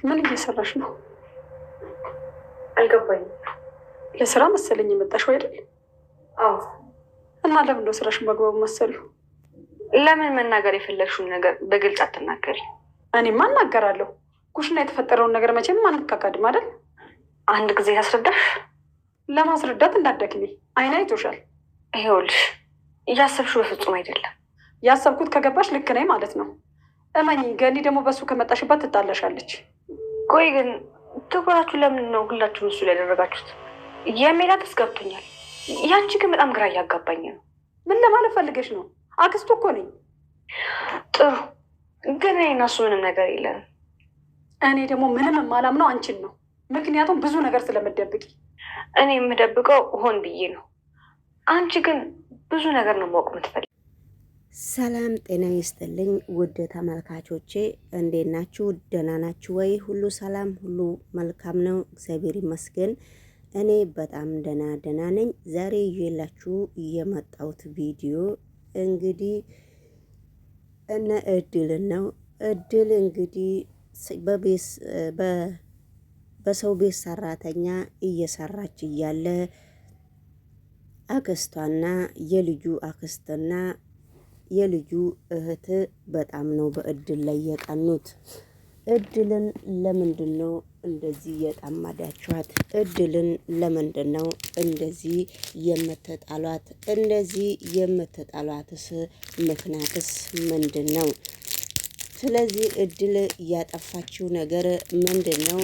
ምን እየሰራሽ ነው? አልገባኝም። ለስራ መሰለኝ የመጣሽው አይደል? አዎ። እና ለምን ነው ስራሽን በአግባቡ መሰሉ? ለምን መናገር የፈለግሽውን ነገር በግልጽ አትናገሪ? እኔማ እናገራለሁ። ኩሽና የተፈጠረውን ነገር መቼም አንካካድም አይደል? አንድ ጊዜ ያስረዳሽ። ለማስረዳት እንዳትደክሚ፣ አይን አይቶሻል። ይኸውልሽ እያሰብሽው በፍጹም አይደለም። ያሰብኩት ከገባሽ ልክ ነኝ ማለት ነው። እመኚኝ፣ ገኒ ደግሞ በሱ ከመጣሽባት ትጣላሻለች። ቆይ ግን ትኩራችሁ ለምን ነው ሁላችሁም እሱ ላይ ያደረጋችሁት? የሜላትስ ገብቶኛል። ያንቺ ግን በጣም ግራ እያጋባኝ ነው። ምን ለማለት ፈልገሽ ነው? አክስቱ እኮ ነኝ። ጥሩ፣ ግን እኔ እና እሱ ምንም ነገር የለንም። እኔ ደግሞ ምንም የማላምነው አንቺን ነው። ምክንያቱም ብዙ ነገር ስለምትደብቂ። እኔ የምደብቀው ሆን ብዬ ነው። አንቺ ግን ብዙ ነገር ነው ማወቅ የምትፈልጊው። ሰላም ጤና ይስጥልኝ ውድ ተመልካቾቼ፣ እንዴት ናችሁ? ደህና ናችሁ ወይ? ሁሉ ሰላም፣ ሁሉ መልካም ነው፣ እግዚአብሔር ይመስገን። እኔ በጣም ደህና ነኝ። ዛሬ ይዤላችሁ የመጣሁት ቪዲዮ እንግዲህ እነ እድልን ነው። እድል እንግዲህ በሰው ቤት ሰራተኛ እየሰራች እያለ አክስቷና የልጁ አክስትና የልጁ እህት በጣም ነው በእድል ላይ የቀኑት። እድልን ለምንድን ነው እንደዚህ የጠማዳችኋት? እድልን ለምንድን ነው እንደዚህ የምትጣሏት? እንደዚህ የምትጣሏትስ ምክንያትስ ምንድን ነው? ስለዚህ እድል ያጠፋችው ነገር ምንድን ነው?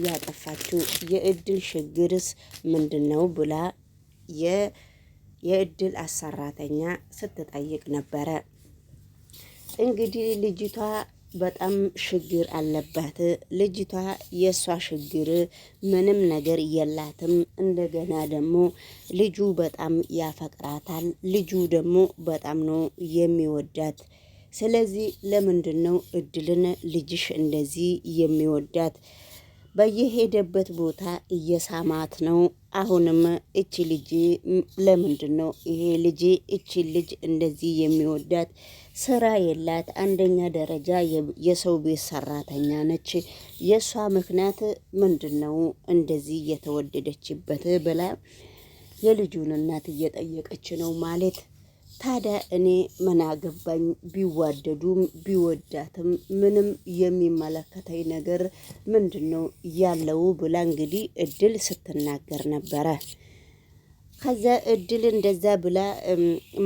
ያጠፋችው የእድል ችግርስ ምንድን ነው ብላ የእድል አሰራተኛ ስትጠይቅ ነበረ። እንግዲህ ልጅቷ በጣም ችግር አለባት። ልጅቷ የእሷ ችግር ምንም ነገር የላትም። እንደገና ደግሞ ልጁ በጣም ያፈቅራታል። ልጁ ደግሞ በጣም ነው የሚወዳት። ስለዚህ ለምንድን ነው እድልን ልጅሽ እንደዚህ የሚወዳት? በየሄደበት ቦታ እየሳማት ነው። አሁንም እቺ ልጅ ለምንድን ነው ይሄ ልጅ እቺ ልጅ እንደዚህ የሚወዳት? ስራ የላት፣ አንደኛ ደረጃ የሰው ቤት ሰራተኛ ነች። የእሷ ምክንያት ምንድን ነው እንደዚህ የተወደደችበት ብላ የልጁን እናት እየጠየቀች ነው ማለት። ታዲያ እኔ ምን አገባኝ? ቢዋደዱም ቢወዳትም ምንም የሚመለከተኝ ነገር ምንድን ነው ያለው ብላ እንግዲህ እድል ስትናገር ነበረ። ከዛ እድል እንደዛ ብላ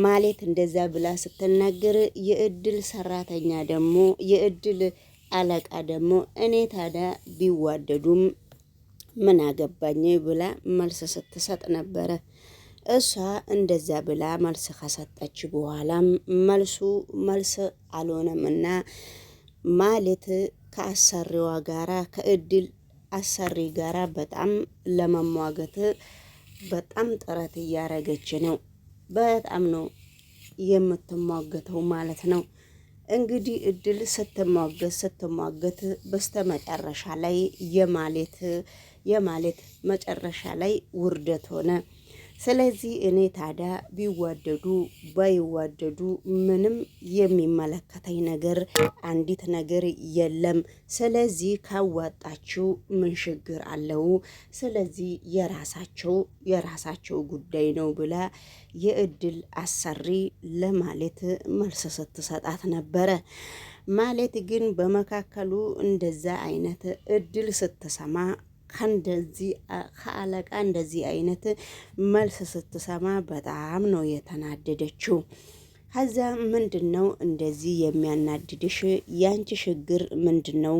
ማለት እንደዛ ብላ ስትናገር የእድል ሰራተኛ ደግሞ የእድል አለቃ ደግሞ እኔ ታዲያ ቢዋደዱም ምን አገባኝ ብላ መልስ ስትሰጥ ነበረ። እሷ እንደዛ ብላ መልስ ከሰጠች በኋላም መልስ አልሆነምና ማለት ከአሰሪዋ ጋራ ከእድል አሰሪ ጋራ በጣም ለመሟገት በጣም ጥረት እያረገች ነው። በጣም ነው የምትሟገተው ማለት ነው። እንግዲህ እድል ስትሟገት በስተመጨረሻ ላይ የማለት መጨረሻ ላይ ውርደት ሆነ። ስለዚህ እኔ ታዲያ ቢዋደዱ ባይዋደዱ ምንም የሚመለከተኝ ነገር አንዲት ነገር የለም። ስለዚህ ካዋጣችሁ ምን ችግር አለው? ስለዚህ የራሳቸው ጉዳይ ነው ብላ የእድል አሰሪ ለማለት መልስ ስትሰጣት ነበረ። ማለት ግን በመካከሉ እንደዛ አይነት እድል ስትሰማ ከአለቃ እንደዚህ አይነት መልስ ስትሰማ በጣም ነው የተናደደችው። ከዛ ምንድን ነው እንደዚህ የሚያናድድሽ? ያንቺ ችግር ምንድን ነው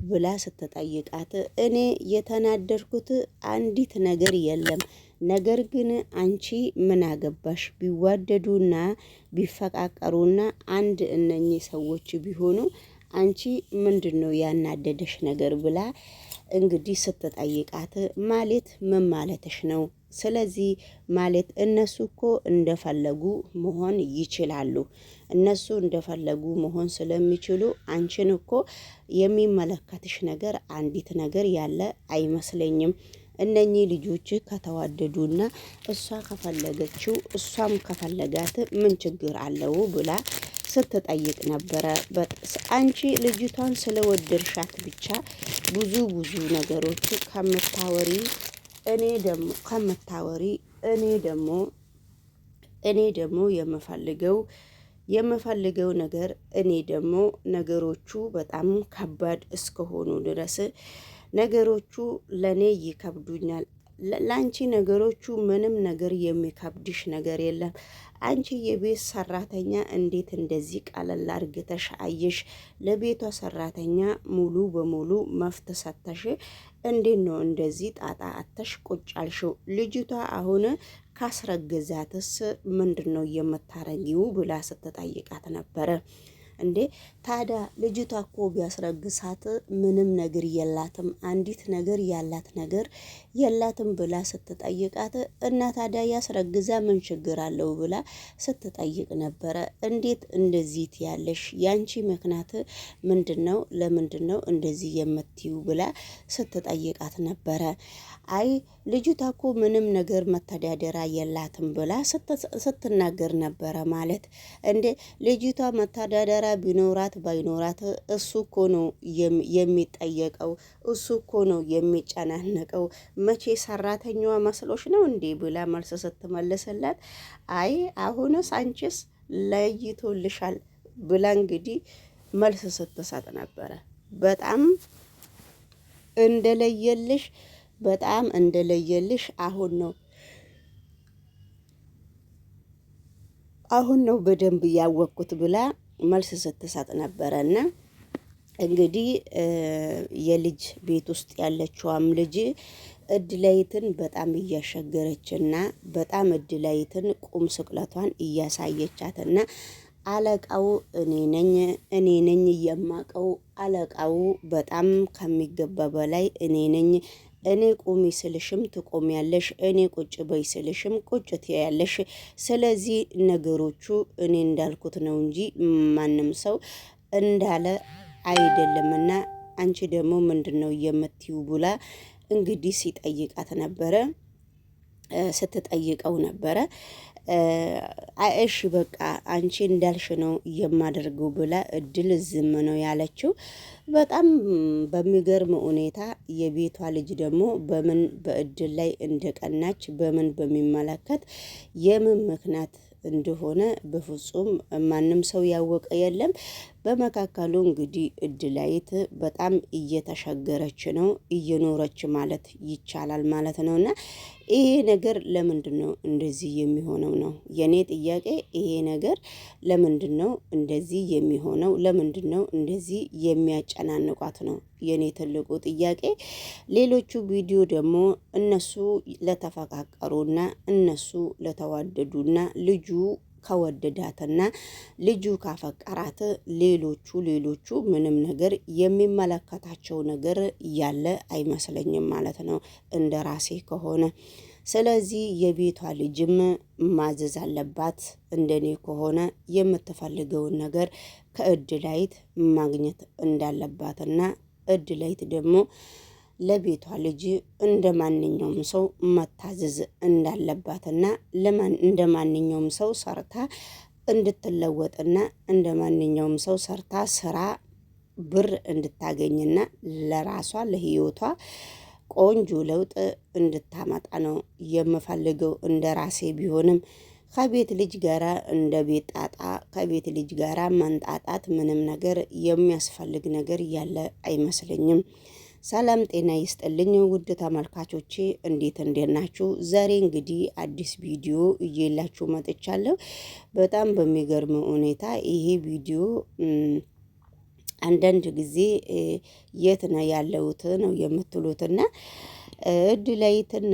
ብላ ስትጠይቃት እኔ የተናደድኩት አንዲት ነገር የለም። ነገር ግን አንቺ ምን አገባሽ? ቢዋደዱና ቢፈቃቀሩና አንድ እነኚህ ሰዎች ቢሆኑ አንቺ ምንድን ነው ያናደደሽ ነገር ብላ እንግዲህ ስትጠይቃት ማለት ምን ማለትሽ ነው? ስለዚህ ማለት እነሱ እኮ እንደፈለጉ መሆን ይችላሉ። እነሱ እንደፈለጉ መሆን ስለሚችሉ አንቺን እኮ የሚመለከትሽ ነገር አንዲት ነገር ያለ አይመስለኝም። እነኚህ ልጆች ከተዋደዱና እሷ ከፈለገችው እሷም ከፈለጋት ምን ችግር አለው ብላ ስትጠይቅ ነበረ። አንቺ ልጅቷን ስለወደድሻት ብቻ ብዙ ነገሮች ከምታወሪ እኔ ደግሞ የምፈልገው ነገር እኔ ደግሞ ነገሮቹ በጣም ከባድ እስከሆኑ ድረስ ነገሮቹ ለኔ ይከብዱኛል። ለአንቺ ነገሮቹ ምንም ነገር የሚከብድሽ ነገር የለም። አንቺ የቤት ሰራተኛ እንዴት እንደዚህ ቀለል አርግተሽ አየሽ? ለቤቷ ሰራተኛ ሙሉ በሙሉ መፍት ሰተሽ እንዴት ነው እንደዚህ ጣጣ አተሽ ቁጭ አልሽው? ልጅቷ አሁን ካስረገዛትስ ምንድን ነው የምታረጊው ብላ ስትጠይቃት ነበረ። እንዴ ታዲያ ልጅቷ እኮ ቢያስረግሳት ምንም ነገር የላትም፣ አንዲት ነገር ያላት ነገር የላትም ብላ ስትጠይቃት እና ታዲያ ያስረግዛ ምን ችግር አለው ብላ ስትጠይቅ ነበረ። እንዴት እንደዚህ ትያለሽ? ያንቺ ምክንያት ምንድነው? ለምንድነው እንደዚህ የምትዩ ብላ ስትጠይቃት ነበረ። አይ ልጅቷ እኮ ምንም ነገር መተዳደራ የላትም ብላ ስትናገር ነበረ። ማለት እንዴ ልጅቷ መተዳደራ ቢኖራት ባይኖራት እሱ እኮ ነው የሚጠየቀው፣ እሱ እኮ ነው የሚጨናነቀው። መቼ ሰራተኛዋ መስሎሽ ነው እንዴ ብላ መልስ ስትመልስላት፣ አይ አሁንስ አንቺስ ለይቶልሻል ብላ እንግዲህ መልስ ስትሰጥ ነበረ። በጣም እንደለየልሽ አሁን ነው በደንብ ያወቅኩት ብላ መልስ ስትሰጥ ነበረና እንግዲህ የልጅ ቤት ውስጥ ያለችዋም ልጅ እድላይትን በጣም እያሸገረችና በጣም እድላይትን ቁም ስቅለቷን እያሳየቻትና አለቃው እኔ ነኝ የማቀው፣ አለቃው በጣም ከሚገባ በላይ እኔ ነኝ። እኔ ቁሚ ስልሽም ትቆሚያለሽ፣ እኔ ቁጭ በይ ስልሽም ቁጭ ትያለሽ። ስለዚህ ነገሮቹ እኔ እንዳልኩት ነው እንጂ ማንም ሰው እንዳለ አይደለምና አንቺ ደግሞ ምንድነው የምትዩ ብላ እንግዲህ ስትጠይቀው ነበረ። እሺ በቃ አንቺ እንዳልሽ ነው የማደርገው ብላ እድል ዝም ነው ያለችው። በጣም በሚገርም ሁኔታ የቤቷ ልጅ ደግሞ በምን በእድል ላይ እንደቀናች በምን በሚመለከት የምን ምክንያት እንደሆነ በፍጹም ማንም ሰው ያወቀ የለም። በመካከሉ እንግዲህ እድላይት በጣም እየተሸገረች ነው እየኖረች ማለት ይቻላል ማለት ነውና ይሄ ነገር ለምንድን ነው እንደዚህ የሚሆነው ነው የኔ ጥያቄ። ይሄ ነገር ለምንድን ነው እንደዚህ የሚሆነው? ለምንድን ነው እንደዚህ የሚያጨናንቋት ነው የኔ ትልቁ ጥያቄ። ሌሎቹ ቪዲዮ ደግሞ እነሱ ለተፈቃቀሩና እነሱ ለተዋደዱና ልጁ ከወደዳትና ልጁ ካፈቀራት ሌሎቹ ምንም ነገር የሚመለከታቸው ነገር ያለ አይመስለኝም ማለት ነው እንደ ራሴ ከሆነ። ስለዚህ የቤቷ ልጅም ማዘዝ አለባት እንደኔ ከሆነ የምትፈልገውን ነገር ከእድላይት ማግኘት እንዳለባትና እድላይት ደግሞ ለቤቷ ልጅ እንደ ማንኛውም ሰው መታዘዝ እንዳለባትና እንደ ማንኛውም ሰው ሰርታ እንድትለወጥና እንደ ማንኛውም ሰው ሰርታ ስራ ብር እንድታገኝና ለራሷ ለህይወቷ ቆንጆ ለውጥ እንድታመጣ ነው የምፈልገው እንደ ራሴ ቢሆንም ከቤት ልጅ ጋራ እንደ ቤት ጣጣ ከቤት ልጅ ጋራ መንጣጣት ምንም ነገር የሚያስፈልግ ነገር ያለ አይመስለኝም። ሰላም ጤና ይስጥልኝ ውድ ተመልካቾቼ እንዴት ናችሁ? ዛሬ እንግዲህ አዲስ ቪዲዮ እየላችሁ መጥቻለሁ። በጣም በሚገርም ሁኔታ ይሄ ቪዲዮ አንዳንድ ጊዜ የት ነው ያለውት ነው የምትሉትና እድላይትን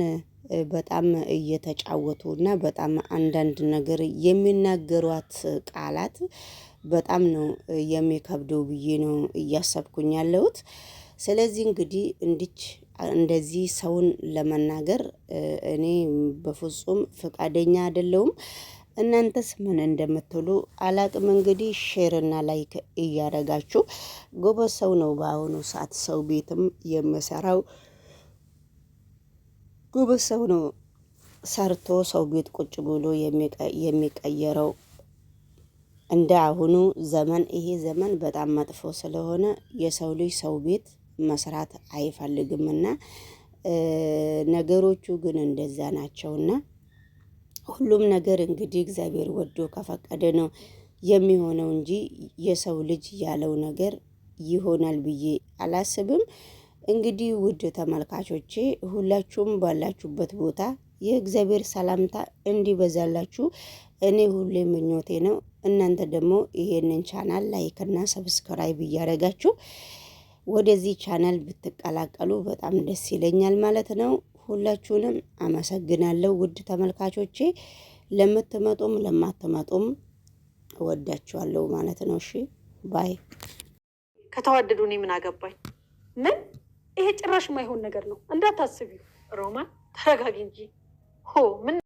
በጣም እየተጫወቱና በጣም አንዳንድ ነገር የሚናገሯት ቃላት በጣም ነው የሚከብደው ብዬ ነው እያሰብኩኝ ያለሁት። ስለዚህ እንግዲህ እንዲች እንደዚህ ሰውን ለመናገር እኔ በፍጹም ፈቃደኛ አይደለሁም። እናንተስ ምን እንደምትሉ አላቅም። እንግዲህ ሼር እና ላይክ እያደረጋችሁ ጎበዝ ሰው ነው በአሁኑ ሰዓት ሰው ቤትም የምሰራው ጎበዝ ሰው ነው። ሰርቶ ሰው ቤት ቁጭ ብሎ የሚቀየረው እንደ አሁኑ ዘመን ይሄ ዘመን በጣም መጥፎ ስለሆነ የሰው ልጅ ሰው ቤት መስራት አይፈልግምና ነገሮቹ ግን እንደዛ ናቸውና ሁሉም ነገር እንግዲህ እግዚአብሔር ወዶ ከፈቀደ ነው የሚሆነው እንጂ የሰው ልጅ ያለው ነገር ይሆናል ብዬ አላስብም። እንግዲህ ውድ ተመልካቾቼ ሁላችሁም ባላችሁበት ቦታ የእግዚአብሔር ሰላምታ እንዲበዛላችሁ እኔ ሁሌ ምኞቴ ነው። እናንተ ደግሞ ይሄንን ቻናል ላይክ እና ሰብስክራይብ እያደረጋችሁ ወደዚህ ቻናል ብትቀላቀሉ በጣም ደስ ይለኛል ማለት ነው። ሁላችሁንም አመሰግናለሁ ውድ ተመልካቾቼ። ለምትመጡም ለማትመጡም እወዳችኋለሁ ማለት ነው። እሺ ባይ። ከተዋደዱ እኔ ምን አገባኝ? ምን ይሄ ጭራሽ ማይሆን ነገር ነው። እንዳታስቢው ሮማን፣ ተረጋጊ እንጂ ሆ ምን